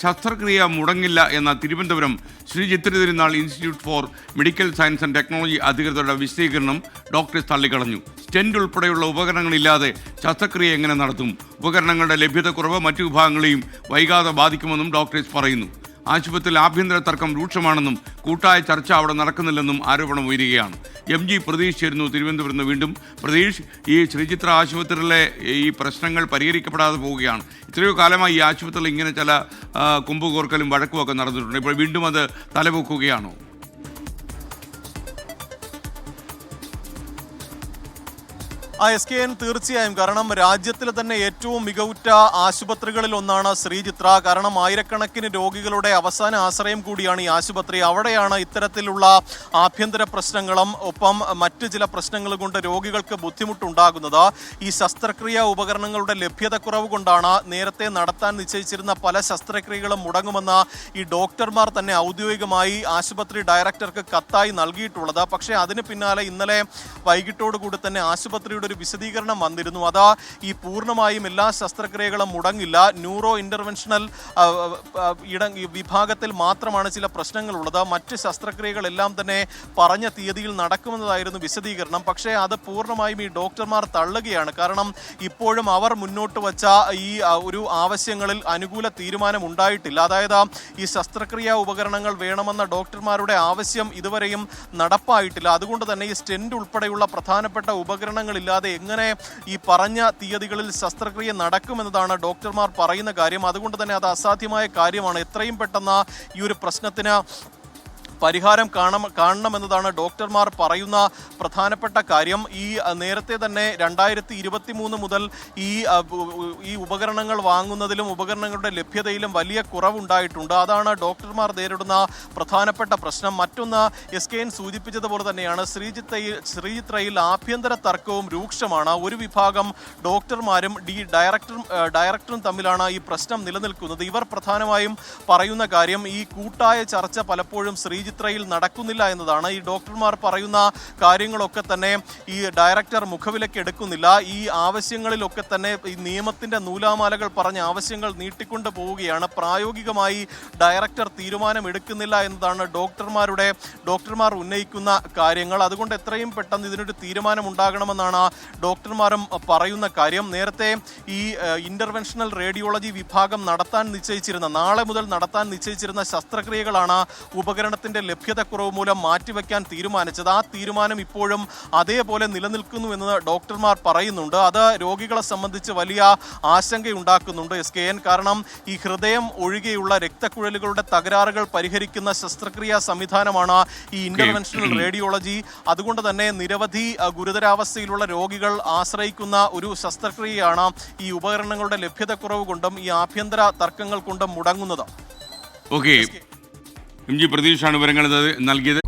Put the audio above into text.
ശസ്ത്രക്രിയ മുടങ്ങില്ല എന്ന Thiruvananthapuram Shri Chithira Thirunal institute four medical science and technology അധികൃതരുടെ വിശദീകരണം ഡോക്ടേഴ്സ് തള്ളിക്കളഞ്ഞു. സ്റ്റെന്റ് ഉൾപ്പെടെയുള്ള ഉപകരണങ്ങളില്ലാതെ ശസ്ത്രക്രിയ എങ്ങനെ നടത്തും? ഉപകരണങ്ങളുടെ ലഭ്യതക്കുറവ് മറ്റു വിഭാഗങ്ങളെയും വൈകാതെ ബാധിക്കുമെന്നും ഡോക്ടേഴ്സ് പറയുന്നു. ആശുപത്രിയിൽ ആഭ്യന്തര തർക്കം രൂക്ഷമാണെന്നും കൂട്ടായ ചർച്ച അവിടെ നടക്കുന്നില്ലെന്നും ആരോപണം ഉയരുകയാണ്. MG പ്രതീഷ് ചേരുന്നു തിരുവനന്തപുരത്ത്. വീണ്ടും പ്രതീഷ്, ഈ ശ്രീചിത്ര ആശുപത്രിയിലെ ഈ പ്രശ്നങ്ങൾ പരിഹരിക്കപ്പെടാതെ പോവുകയാണ്. എത്രയോ കാലമായി ഈ ആശുപത്രിയിൽ ഇങ്ങനെ ചില കുമ്പുകോർക്കലും വഴക്കുമൊക്കെ നടന്നിട്ടുണ്ട്. ഇപ്പോൾ വീണ്ടും അത് തലപൊക്കുകയാണോ? SKN തീർച്ചയായും. കാരണം രാജ്യത്തിലെ തന്നെ ഏറ്റവും മികവുറ്റ ആശുപത്രികളിൽ ഒന്നാണ് ശ്രീചിത്ര. കാരണം ആയിരക്കണക്കിന് രോഗികളുടെ അവസാന ആശ്രയം കൂടിയാണ് ഈ ആശുപത്രി. അവിടെയാണ് ഇത്തരത്തിലുള്ള ആഭ്യന്തര പ്രശ്നങ്ങളും ഒപ്പം മറ്റ് ചില പ്രശ്നങ്ങൾ കൊണ്ട് രോഗികൾക്ക് ബുദ്ധിമുട്ടുണ്ടാകുന്നത്. ഈ ശസ്ത്രക്രിയ ഉപകരണങ്ങളുടെ ലഭ്യതക്കുറവ് കൊണ്ടാണ് നേരത്തെ നടത്താൻ നിശ്ചയിച്ചിരുന്ന പല ശസ്ത്രക്രിയകളും മുടങ്ങുമെന്ന് ഈ ഡോക്ടർമാർ തന്നെ ഔദ്യോഗികമായി ആശുപത്രി ഡയറക്ടർക്ക് കത്തായി നൽകിയിട്ടുള്ളത്. പക്ഷേ അതിന് പിന്നാലെ ഇന്നലെ വൈകിട്ടോടുകൂടി തന്നെ ആശുപത്രിയുടെ ഒരു വിശദീകരണം വന്നിരുന്നു. അതാ ഈ പൂർണ്ണമായും എല്ലാ ശസ്ത്രക്രിയകളും മുടങ്ങില്ല, ന്യൂറോ ഇന്റർവെൻഷണൽ വിഭാഗത്തിൽ മാത്രമാണ് ചില പ്രശ്നങ്ങളുള്ളത്, മറ്റ് ശസ്ത്രക്രിയകളെല്ലാം തന്നെ പറഞ്ഞ തീയതിയിൽ നടക്കുമെന്നതായിരുന്നു വിശദീകരണം. പക്ഷേ അത് പൂർണ്ണമായും ഈ ഡോക്ടർമാർ തള്ളുകയാണ്. കാരണം ഇപ്പോഴും അവർ മുന്നോട്ട് വച്ച ഈ ഒരു ആവശ്യങ്ങളിൽ അനുകൂല തീരുമാനം ഉണ്ടായിട്ടില്ല. അതായത് ഈ ശസ്ത്രക്രിയാ ഉപകരണങ്ങൾ വേണമെന്ന ഡോക്ടർമാരുടെ ആവശ്യം ഇതുവരെയും നടപ്പായിട്ടില്ല. അതുകൊണ്ട് തന്നെ ഈ സ്റ്റെന്റ് ഉൾപ്പെടെയുള്ള പ്രധാനപ്പെട്ട ഉപകരണങ്ങളില്ലാതെ എങ്ങനെ ഈ പറഞ്ഞ തീയതികളിൽ ശസ്ത്രക്രിയ നടക്കുമെന്നതാണ് ഡോക്ടർമാർ പറയുന്ന കാര്യം. അതുകൊണ്ട് തന്നെ അത് അസാധ്യമായ കാര്യമാണ്. എത്രയും പെട്ടെന്ന് ഈ ഒരു പ്രശ്നത്തിന് പരിഹാരം കാണണമെന്നതാണ് ഡോക്ടർമാർ പറയുന്ന പ്രധാനപ്പെട്ട കാര്യം. ഈ നേരത്തെ തന്നെ 2023 മുതൽ ഈ ഉപകരണങ്ങൾ വാങ്ങുന്നതിലും ഉപകരണങ്ങളുടെ ലഭ്യതയിലും വലിയ കുറവുണ്ടായിട്ടുണ്ട്. അതാണ് ഡോക്ടർമാർ നേരിടുന്ന പ്രധാനപ്പെട്ട പ്രശ്നം. മറ്റൊന്ന് SKN സൂചിപ്പിച്ചതുപോലെ തന്നെയാണ് ശ്രീചിത്രയിൽ ആഭ്യന്തര തർക്കവും രൂക്ഷമാണ്. ഒരു വിഭാഗം ഡോക്ടർമാരും ഡയറക്ടറും തമ്മിലാണ് ഈ പ്രശ്നം നിലനിൽക്കുന്നത്. ഇവർ പ്രധാനമായും പറയുന്ന കാര്യം ഈ കൂട്ടായ ചർച്ച പലപ്പോഴും ശ്രീചിത്രയിൽ നടക്കുന്നില്ല എന്നതാണ്. ഈ ഡോക്ടർമാർ പറയുന്ന കാര്യങ്ങളൊക്കെ തന്നെ ഈ ഡയറക്ടർ മുഖവിലേക്ക് എടുക്കുന്നില്ല. ഈ ആവശ്യങ്ങളിലൊക്കെ തന്നെ ഈ നിയമത്തിന്റെ നൂലാമാലകൾ പറഞ്ഞ ആവശ്യങ്ങൾ നീട്ടിക്കൊണ്ട് പോവുകയാണ്. പ്രായോഗികമായി ഡയറക്ടർ തീരുമാനം എടുക്കുന്നില്ല എന്നതാണ് ഡോക്ടർമാർ ഉന്നയിക്കുന്ന കാര്യങ്ങൾ. അതുകൊണ്ട് എത്രയും പെട്ടെന്ന് ഇതിനൊരു തീരുമാനം ഉണ്ടാകണമെന്നാണ് ഡോക്ടർമാരും പറയുന്ന കാര്യം. നേരത്തെ ഈ ഇന്റർവെൻഷണൽ റേഡിയോളജി വിഭാഗം നാളെ മുതൽ നടത്താൻ നിശ്ചയിച്ചിരുന്ന ശസ്ത്രക്രിയകളാണ് ഉപകരണത്തിന്റെ ലഭ്യതക്കുറവ് മൂലം മാറ്റിവെക്കാൻ തീരുമാനിച്ചത്. ആ തീരുമാനം ഇപ്പോഴും അതേപോലെ നിലനിൽക്കുന്നു എന്ന് ഡോക്ടർമാർ പറയുന്നുണ്ട്. അത് രോഗികളെ സംബന്ധിച്ച് വലിയ ആശങ്കയുണ്ടാക്കുന്നുണ്ട് SKN. കാരണം ഈ ഹൃദയം ഒഴികെയുള്ള രക്തക്കുഴലുകളുടെ തകരാറുകൾ പരിഹരിക്കുന്ന ശസ്ത്രക്രിയാ സംവിധാനമാണ് ഈ ഇന്റർവെൻഷണൽ റേഡിയോളജി. അതുകൊണ്ട് തന്നെ നിരവധി ഗുരുതരാവസ്ഥയിലുള്ള രോഗികൾ ആശ്രയിക്കുന്ന ഒരു ശസ്ത്രക്രിയയാണ് ഈ ഉപകരണങ്ങളുടെ ലഭ്യതക്കുറവ് കൊണ്ടും ഈ ആഭ്യന്തര തർക്കങ്ങൾ കൊണ്ടും മുടങ്ങുന്നത്. MG പ്രതീഷാണ് വിവരങ്ങൾ നൽകിയത്.